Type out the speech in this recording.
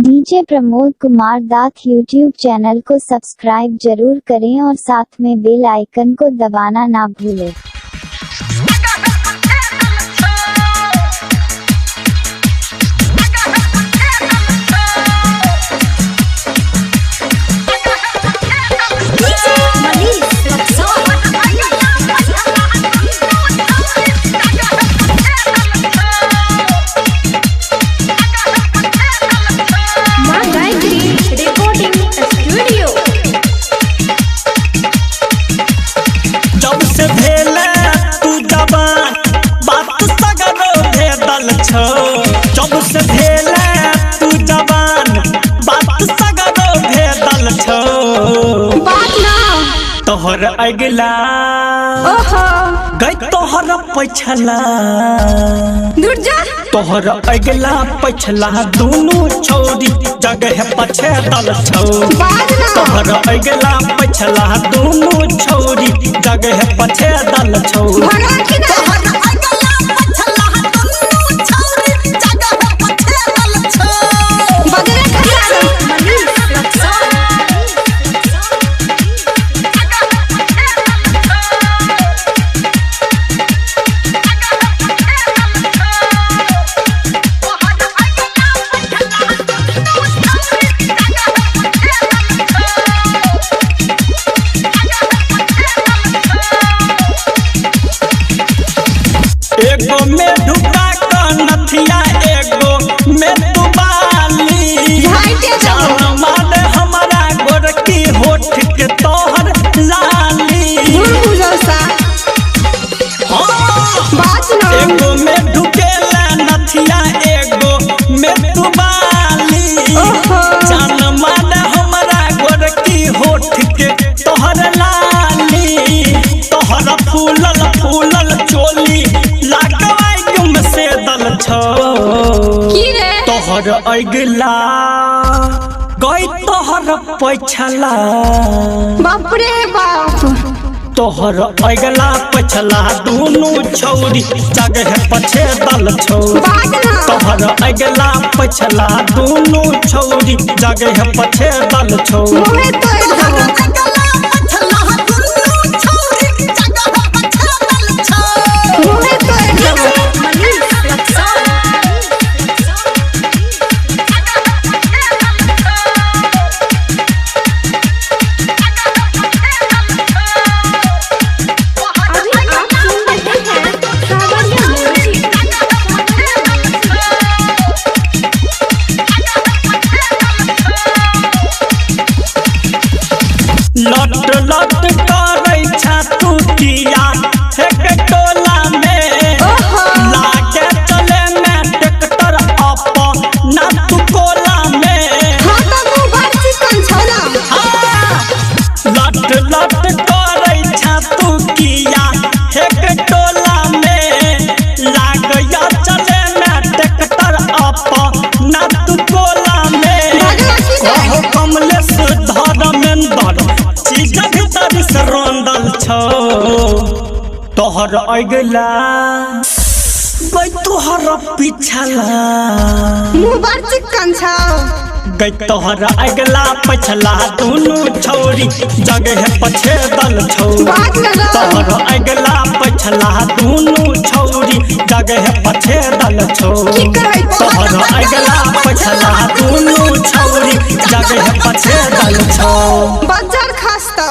DJ Pramod Kumar Das YouTube channel को subscribe जरूर करें और साथ में बेल आइकन को दबाना ना भूलें। जब से भेले तू जवान बात सगरो भेदल छो बात ना तोहर अगला गई तोहर पछला दूर जा तोहर अगला पछला दोनों छोरी जगह पछे दल छो तोहर अगला पछला दोनों छोरी जगह पछे दल छो एगो में ढुका कर नथिया एगो में तू बाली जान माने हमारा गोरकी होठ के तोहर लाली एगो में ढुकेला नथिया एगो में तू बाली जान माने हमारा गोरकी होठ के तोहर लाली तोहर फूलल फूलल चोली तोहर अगला गई तोहर पछला बाप रे बाप तोहर अगला पछला दोनों छोरी जगह पछे दल छो तोहर अगला पछला दोनों छोरी जगह पछे दल छो लट लट करे छातू किया एक टोला में लागे चले में ट्रैक्टर अप ना तू कोला में लट लट करे छातू किया एक टोला में लागे चले में ट्रैक्टर अप ना तू कोला में कहो कमलेश धर्मेंद्र चीज भीतर से रोंदल छो तोहर अगला गई तोहर पिछला गई तोहर अगला पछला दोनों छोरी जगह पछे दल छो तोहर अगला पछला दोनों छोरी जगह पछे दल छो तोहर अगला पछला दोनों छोरी जगह पछे दल छो बाजार खास्ता।